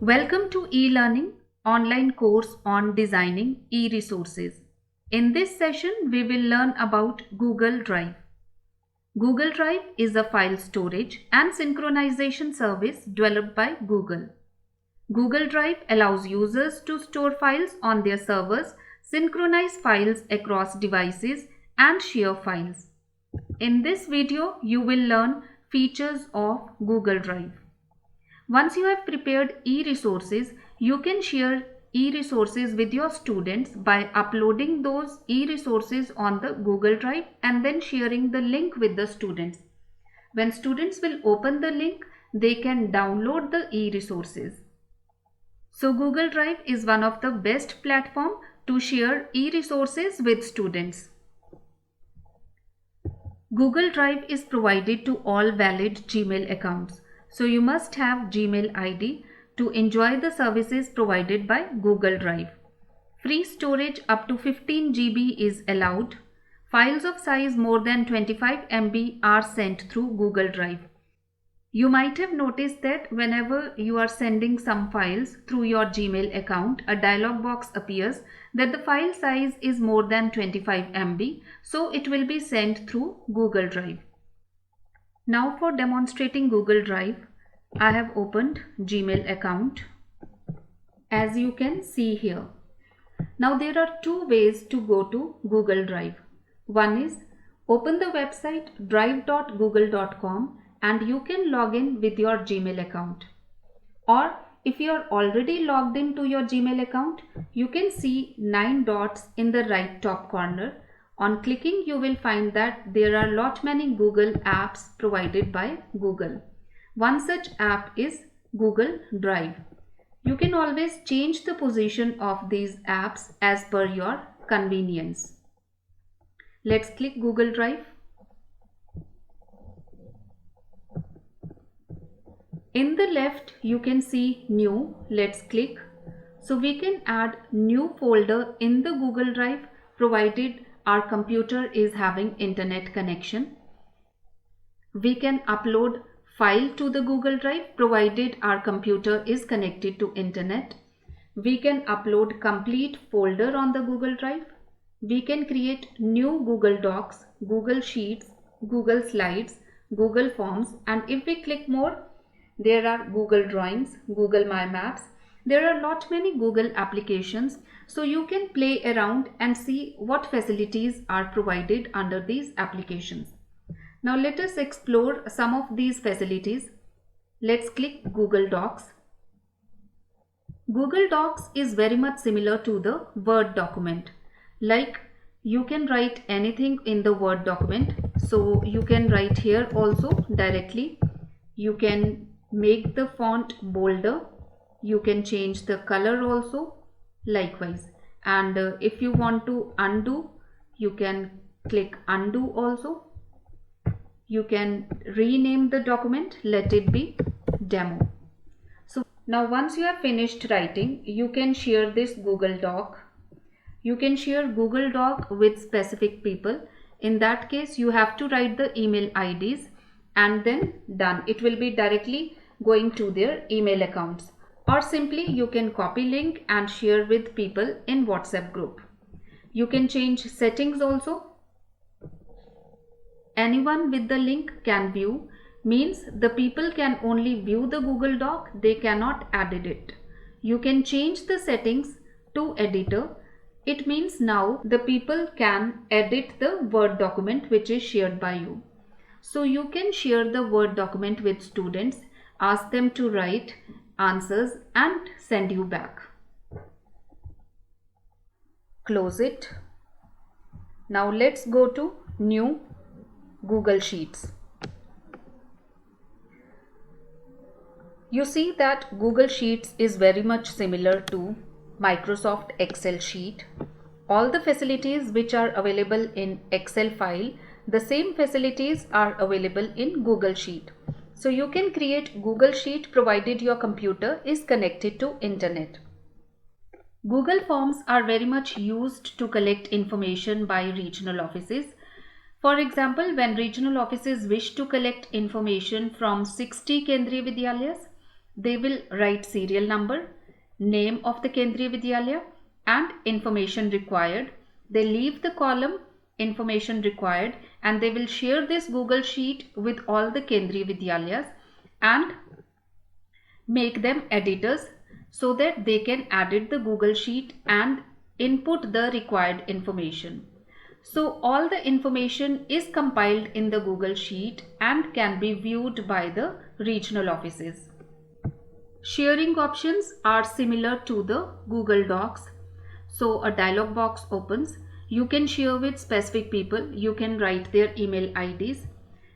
Welcome to e-learning online course on designing e-resources. In this session, we will learn about Google Drive. Google Drive is a file storage and synchronization service developed by Google. Google Drive allows users to store files on their servers, synchronize files across devices, and share files. In this video, you will learn features of Google Drive. Once you have prepared e-resources, you can share e-resources with your students by uploading those e-resources on the Google Drive and then sharing the link with the students. When students will open the link, they can download the e-resources. So Google Drive is one of the best platform to share e-resources with students. Google Drive is provided to all valid Gmail accounts. So you must have Gmail ID to enjoy the services provided by Google Drive. Free storage up to 15 GB is allowed. Files of size more than 25 MB are sent through Google Drive. You might have noticed that whenever you are sending some files through your Gmail account, a dialog box appears that the file size is more than 25 MB, so it will be sent through Google Drive. Now for demonstrating Google Drive, I have opened Gmail account as you can see here. Now there are two ways to go to Google Drive. One is open the website drive.google.com and you can log in with your Gmail account. Or if you are already logged into your Gmail account, you can see 9 dots in the right top corner. On clicking, you will find that there are lot many Google apps provided by Google. One such app is Google Drive. You can always change the position of these apps as per your convenience. Let's click Google Drive. In the left, you can see New. Let's click. So we can add new folder in the Google Drive provided our computer is having internet connection. We can upload file to the Google Drive provided our computer is connected to internet. We can upload complete folder on the Google Drive. We can create new Google Docs, Google Sheets, Google Slides, Google Forms, and if we click more, there are Google Drawings, Google My Maps. There are not many Google applications, so you can play around and see what facilities are provided under these applications. Now let us explore some of these facilities. Let's click Google Docs. Google Docs is very much similar to the Word document. Like you can write anything in the Word document. So you can write here also directly. You can make the font bolder. You can change the color also likewise. And if you want to undo, you can click undo also. You can rename the document, let it be demo. So now once you have finished writing, you can share this Google Doc. You can share Google Doc with specific people. In that case, you have to write the email IDs and then done. It will be directly going to their email accounts. Or simply you can copy link and share with people in WhatsApp group. You can change settings also. Anyone with the link can view, means the people can only view the Google Doc, they cannot edit it. You can change the settings to editor. It means now the people can edit the Word document which is shared by you. So you can share the Word document with students, ask them to write answers and send you back. Close it. Now let's go to New Google Sheets. You see that Google Sheets is very much similar to Microsoft Excel sheet. All the facilities which are available in Excel file, the same facilities are available in Google Sheet. So you can create Google Sheet provided your computer is connected to internet. Google Forms are very much used to collect information by regional offices. For example, when regional offices wish to collect information from 60 Kendriya Vidyalayas, they will write serial number, name of the Kendriya Vidyalaya and information required. They leave the column information required and they will share this Google Sheet with all the Kendriya Vidyalayas and make them editors so that they can edit the Google Sheet and input the required information. So all the information is compiled in the Google Sheet and can be viewed by the regional offices. Sharing options are similar to the Google Docs. So a dialog box opens. You can share with specific people. You can write their email IDs.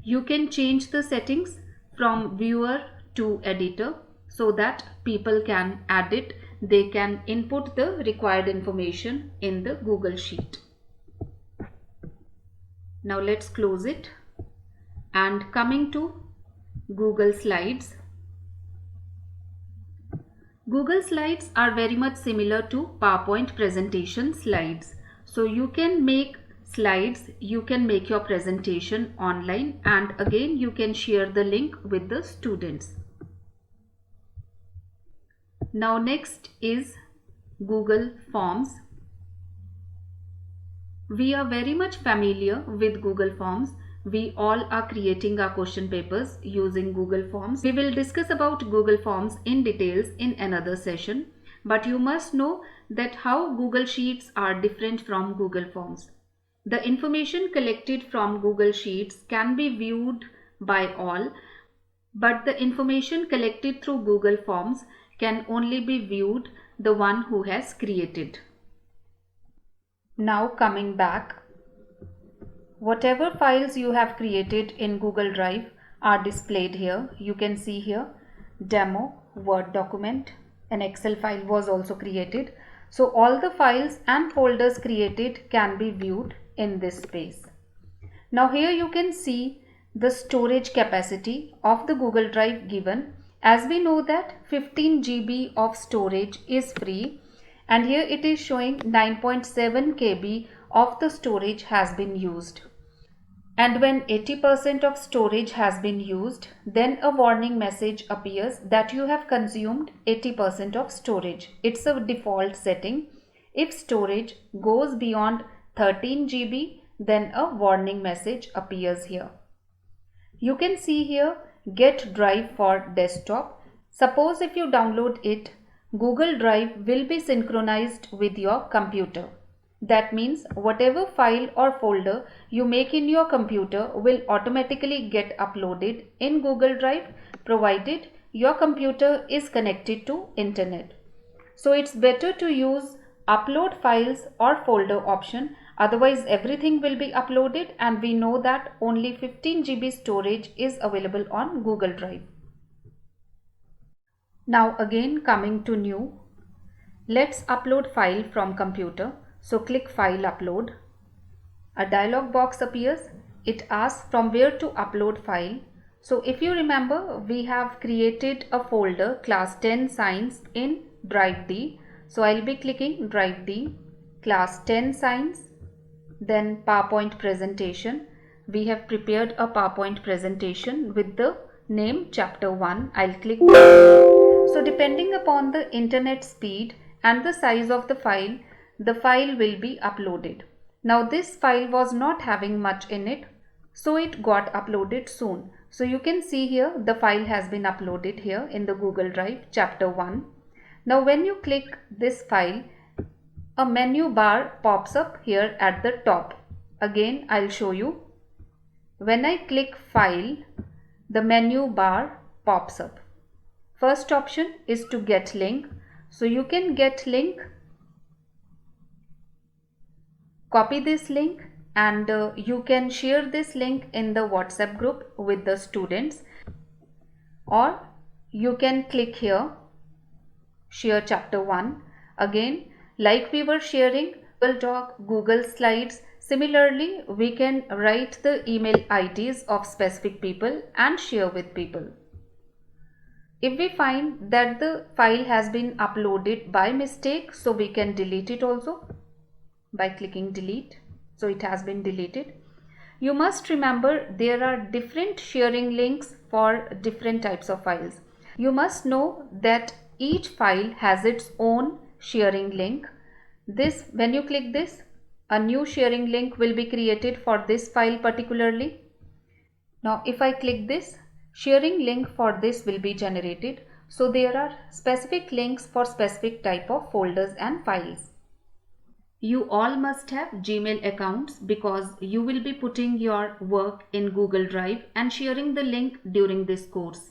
You can change the settings from viewer to editor so that people can edit. They can input the required information in the Google Sheet. Now let's close it and coming to Google Slides. Google Slides are very much similar to PowerPoint presentation slides. So you can make slides, you can make your presentation online and again you can share the link with the students. Now next is Google Forms. We are very much familiar with Google Forms. We all are creating our question papers using Google Forms. We will discuss about Google Forms in details in another session, but you must know that how Google Sheets are different from Google Forms. The information collected from Google Sheets can be viewed by all, but the information collected through Google Forms can only be viewed the one who has created. Now coming back, whatever files you have created in Google Drive are displayed here. You can see here demo, Word document, an Excel file was also created. So all the files and folders created can be viewed in this space. Now here you can see the storage capacity of the Google Drive given. As we know that 15 GB of storage is free. And here it is showing 9.7 KB of the storage has been used. And when 80% of storage has been used, then a warning message appears that you have consumed 80% of storage. It's a default setting. If storage goes beyond 13 GB, then a warning message appears here. You can see here Get Drive for desktop. Suppose if you download it, Google Drive will be synchronized with your computer. That means whatever file or folder you make in your computer will automatically get uploaded in Google Drive provided your computer is connected to internet. So it's better to use upload files or folder option, otherwise everything will be uploaded and we know that only 15 GB storage is available on Google Drive. Now again coming to new, let's upload file from computer. So click File Upload. A dialog box appears. It asks from where to upload file. So if you remember, we have created a folder class 10 Science in Drive D. So I'll be clicking Drive D, class 10 Science, then PowerPoint presentation. We have prepared a PowerPoint presentation with the name Chapter 1. I'll click. So depending upon the internet speed and the size of the file will be uploaded. Now this file was not having much in it, so it got uploaded soon. So you can see here the file has been uploaded here in the Google Drive Chapter 1. Now when you click this file, a menu bar pops up here at the top. Again I'll show you. When I click File, the menu bar pops up. First option is to get link. So you can get link, copy this link and you can share this link in the WhatsApp group with the students, or you can click here Share Chapter 1. Again, like we were sharing Google Doc, Google Slides, similarly we can write the email IDs of specific people and share with people. If we find that the file has been uploaded by mistake, so we can delete it also by clicking delete. So it has been deleted. You must remember there are different sharing links for different types of files. You must know that each file has its own sharing link. When you click this, a new sharing link will be created for this file particularly. Now if I click this, sharing link for this will be generated. So there are specific links for specific type of folders and files. You all must have Gmail accounts because you will be putting your work in Google Drive and sharing the link during this course.